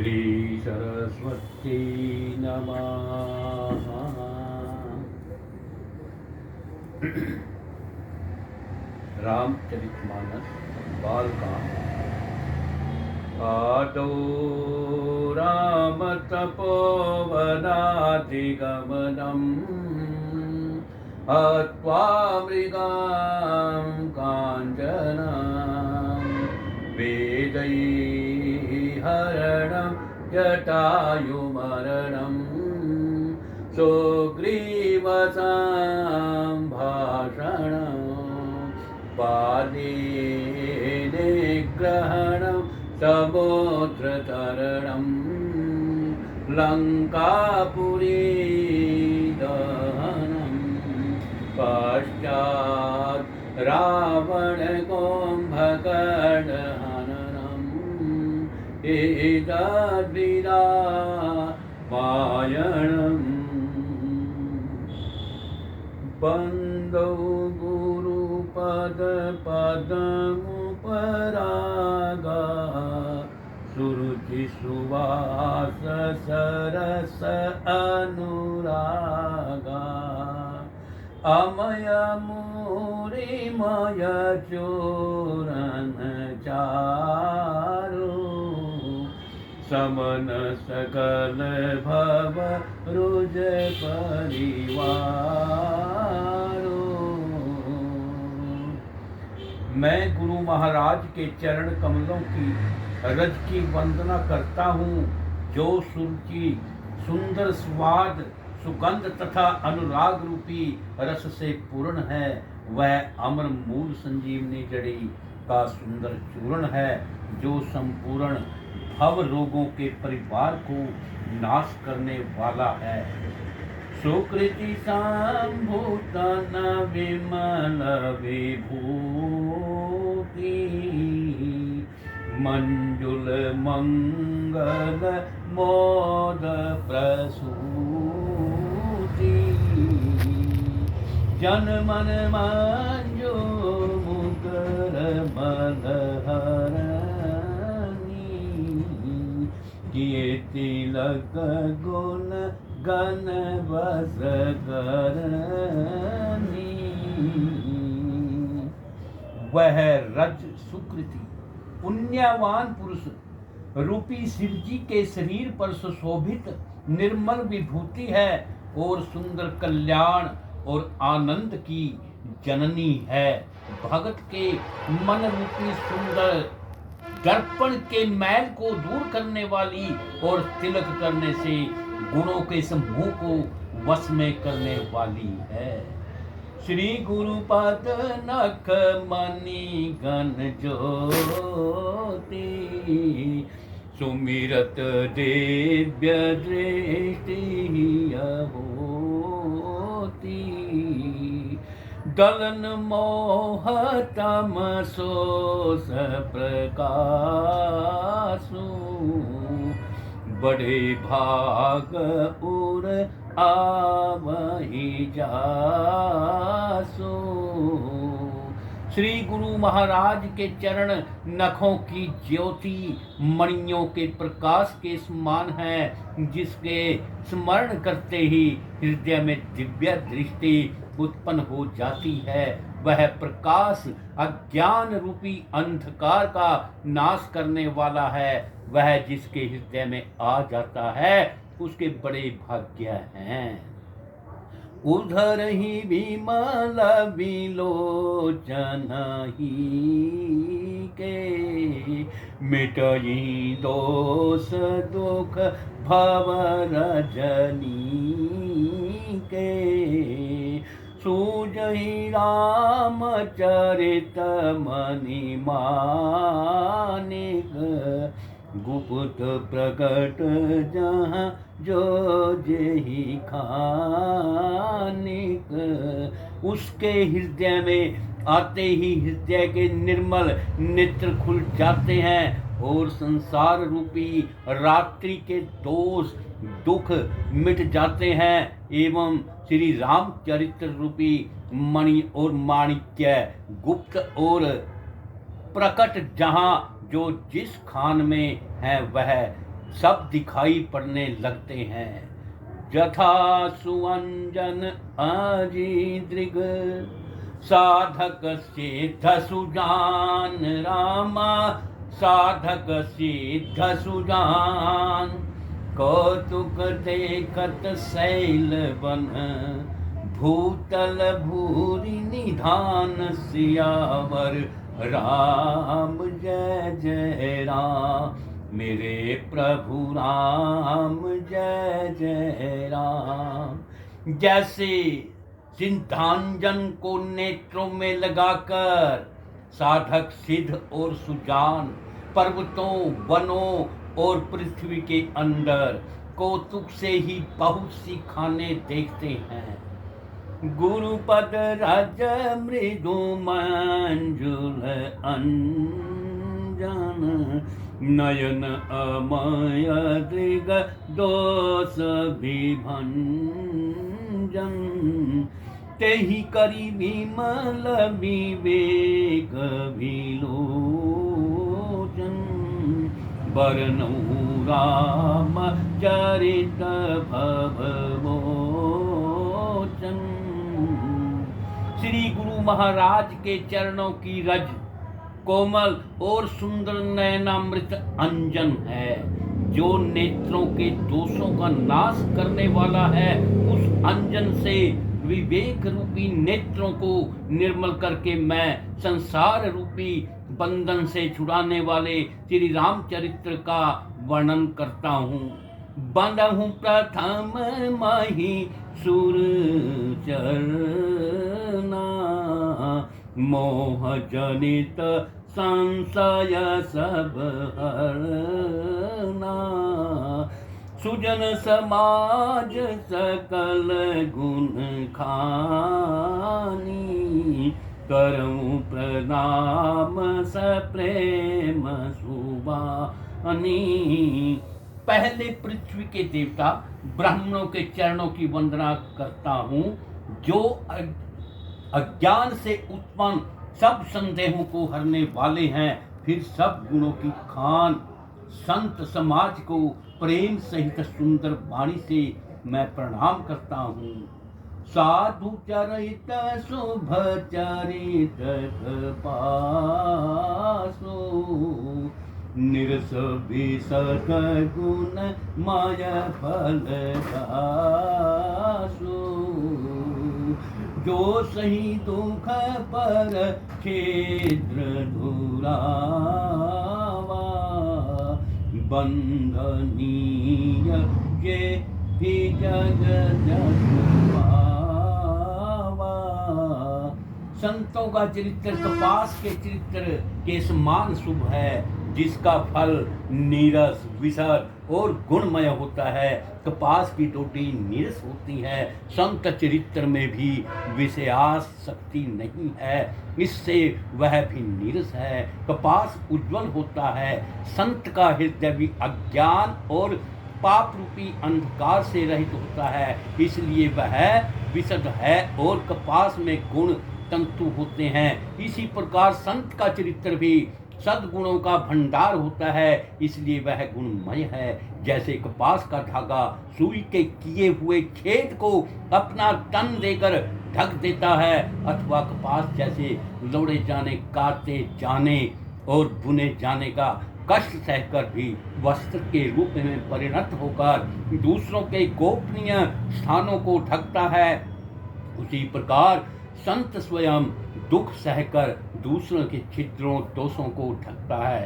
श्री सरस्वती नमः। रामचरितमानस बालकांड। आदौ रामतपोवनाधिगमनम् हत्वा मृगां काञ्चनां वेदैर्हरणं जटायुमरणं सुग्रीवसम्भाषणं पादेनिग्रहणं समुद्रतरणं लङ्कापुरी दहनं पश्चात् रावणकुम्भकर्णहननम् एतद्विरामायणम्। बन्धौ गुरुपदपद्ममुपरागा सुरुचि सुवास सरस अनुरागा अमय मूरिमय चोरन चारु समन सकल भव रुज परिवारो। मैं गुरु महाराज के चरण कमलों की रज की वंदना करता हूँ, जो सुरुचि सुंदर स्वाद सुगंध तथा अनुराग रूपी रस से पूर्ण है। वह अमर मूल संजीवनी जड़ी का सुंदर चूर्ण है, जो संपूर्ण भव रोगों के परिवार को नाश करने वाला है। सुकृति संभूतन विमल विभूति मंजुल मंगल मोद प्रसूति जन मन मंजो मुकर मलहरणी किए तिलक गुण गण बस करनी। वह रज सुकृति पुण्यवान पुरुष रूपी शिव जी के शरीर पर सुशोभित निर्मल विभूति है और सुंदर कल्याण और आनंद की जननी है। भगत के मन रूपी सुंदर दर्पण के मैल को दूर करने वाली और तिलक करने से गुणों के समूह को वश में करने वाली है। श्री गुरुपद नख मणि घन ज्योति सुमिरत दिव्य दृष्टि होती दलन मोह तमसोस प्रकाशु बड़े भाग उर आवहि जासो। श्री गुरु महाराज के चरण नखों की ज्योति मणियों के प्रकाश के समान है, जिसके स्मरण करते ही हृदय में दिव्य दृष्टि उत्पन्न हो जाती है। वह प्रकाश अज्ञान रूपी अंधकार का नाश करने वाला है। वह जिसके हृदय में आ जाता है उसके बड़े भाग्य हैं। उधर ही विमल विलोचन ही के मिटई दोष दुख भव रजनी के सूझहि रामचरित मनि मानिक गुप्त प्रकट जहाँ जो जेहि खानिक। उसके हृदय में आते ही हृदय के निर्मल नेत्र खुल जाते हैं और संसार रूपी रात्रि के दोष दुख मिट जाते हैं एवं श्री रामचरित्र रूपी मणि और माणिक्य गुप्त और प्रकट जहाँ जो जिस खान में है वह सब दिखाई पड़ने लगते हैं। यथा सुअंजन अजी दृग साधक सिद्ध सुजान रामा साधक सिद्ध सुजान कौतुक देखत शैल वन भूतल भूरि निधान सियावर राम जय जय राम मेरे प्रभु राम जय जय राम। जैसे सिद्धांजन को नेत्रों में लगाकर साधक सिद्ध और सुजान पर्वतों वनों और पृथ्वी के अंदर कौतुक से ही बहुत सी खाने देखते हैं। गुरुपद रज मृदु मंजुल अंजन नयन अमय दृग दोष विभंजन तेहि करी विमल विवेक विलोचन बरनऊ राम चरित भवमोचन। श्री गुरु महाराज के चरणों की रज कोमल और सुंदर नयनामृत अंजन है जो नेत्रों के दोषों का नाश करने वाला है। उस अंजन से विवेक रूपी नेत्रों को निर्मल करके मैं संसार रूपी बंधन से छुड़ाने वाले श्री रामचरित्र का वर्णन करता हूँ। बंधहु प्रथम माही सुर चरना मोह जनित संशय सब हरना सुजन समाज सकल गुण खानी करऊं प्रणाम सप्रेम सुबानी। पहले पृथ्वी के देवता ब्राह्मणों के चरणों की वंदना करता हूँ जो अज्ञान से उत्पन्न सब संदेहों को हरने वाले हैं। फिर सब गुणों की खान संत समाज को प्रेम सहित सुंदर वाणी से मैं प्रणाम करता हूँ। साधु चरित शुभ चरित पासो निरस विसत गुण माय फल दासो जो सही दुख पर क्षेत्र धुरावा बंधनीय ये भी जग संतों का चरित्र कपास के चरित्र के समान शुभ है जिसका फल नीरस विसर और गुणमय होता है। कपास की डोडी नीरस होती है। संत चरित्र में भी विषयास शक्ति नहीं है, इससे वह भी नीरस है। कपास उज्जवल होता है। संत का हृदय भी अज्ञान और पाप रूपी अंधकार से रहित होता है, इसलिए वह विशद है और कपास में गुण तंतु होते हैं। इसी प्रकार संत का चरित्र भी सद्गुणों का भंडार होता है, इसलिए वह गुणमय है। जैसे कपास का धागा सुई के किए हुए खेत को अपना तन देकर ढक देता है, अथवा कपास जैसे लौड़े जाने, काटे जाने और बुने जाने का कष्ट सहकर भी वस्त्र के रूप में परिणत होकर दूसरों के गोपनीय स्थानों को ढकता है, उसी प्रकार संत स्वयं दुख सहकर दूसरों के छिद्रों दोषों को ढकता है,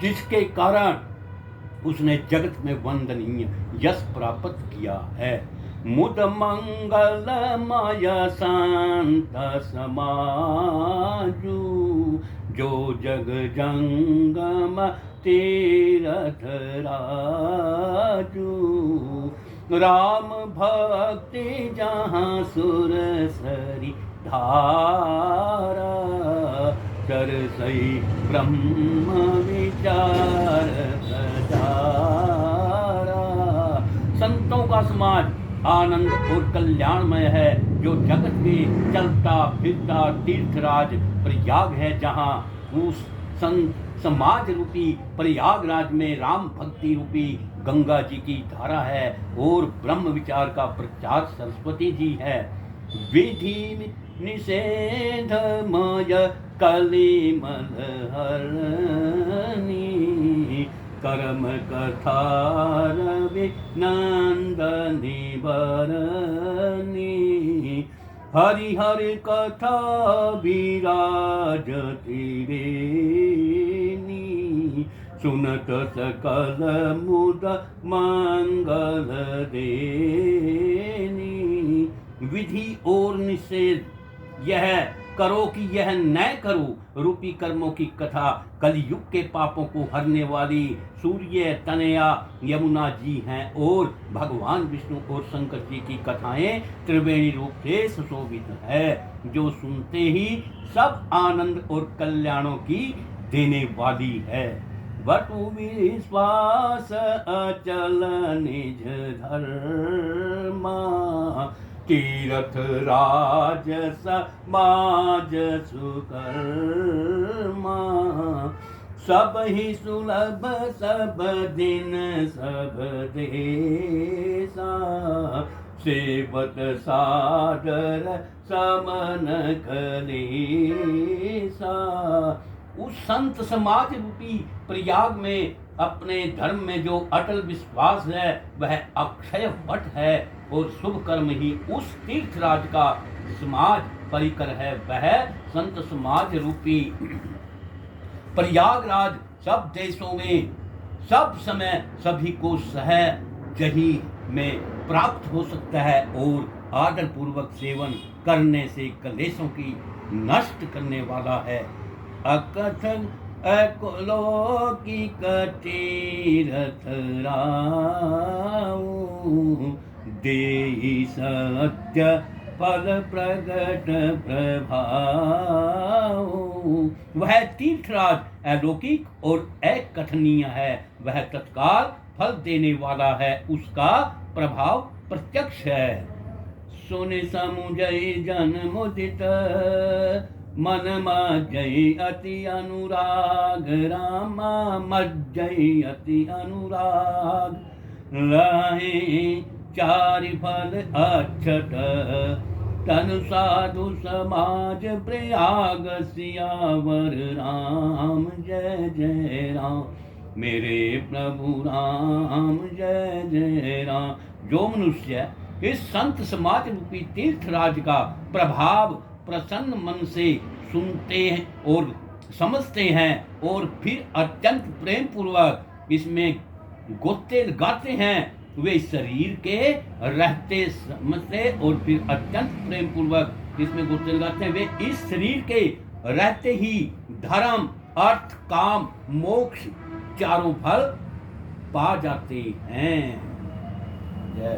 जिसके कारण उसने जगत में वंदनीय यश प्राप्त किया है। मुद मंगल माया शांत समाजू जो जग जंगम तीरथ राजू राम भक्ति जहाँ सुर सरी धारा कर सही ब्रह्म विचार प्रचारा। संतों का समाज आनंद और कल्याणमय है, जो जगत में चलता फिरता तीर्थराज प्रयाग है, जहाँ उस समाज रूपी प्रयागराज में राम भक्ति रूपी गंगा जी की धारा है और ब्रह्म विचार का प्रचार सरस्वती जी है। विधि निषेध मय कलिमल हरणी कर्म कथा रवि नंदनी बरनी हरिहर कथा विराजती रेनी सुनत सकल मुद मंगल देनी। विधि और निषेध यह करो कि यह न करो रूपी कर्मों की कथा कलयुग के पापों को हरने वाली सूर्य तनया यमुना जी हैं और भगवान विष्णु और शंकर जी की कथाएं त्रिवेणी रूप से सुशोभित है जो सुनते ही सब आनंद और कल्याणों की देने वाली है। वटु विश्वास अचल निज धर्मा तीरथ राज समाज सुकर्मा सब ही सुलभ सब दिन सब देसा सेवत सादर समन कलेसा। उस संत समाज रूपी प्रयाग में अपने धर्म में जो अटल विश्वास है वह अक्षय वट है और शुभ कर्म ही उस तीर्थराज का समाज परिकर है। वह संत समाज रूपी प्रयागराज सब देशों में सब समय सभी को सहजही में प्राप्त हो सकता है और आदर पूर्वक सेवन करने से कलेशों की नष्ट करने वाला है। अकथन अकलौकिक तीरथ राऊ देहि सत्य फल प्रगट प्रभाव। वह तीर्थराज अलौकिक और अकथनीय है, वह तत्काल फल देने वाला है, उसका प्रभाव प्रत्यक्ष है। सुनि समुझई जन मुदित मन मज्जई अति अनुराग रामा मज्जई अति अनुराग लहे चारि फल अक्षत तनु साधु समाज प्रयाग सियावर राम जय जय राम मेरे प्रभु राम जय जय राम। जो मनुष्य इस संत समाज रूपी तीर्थराज का प्रभाव प्रसन्न मन से सुनते हैं और समझते हैं और फिर अत्यंत प्रेम पूर्वक इसमें गोते लगाते हैं वे शरीर के रहते समझते और फिर अत्यंत प्रेम पूर्वक इसमें गोते लगाते हैं वे इस शरीर के रहते ही धर्म अर्थ काम मोक्ष चारों फल पा जाते हैं। जय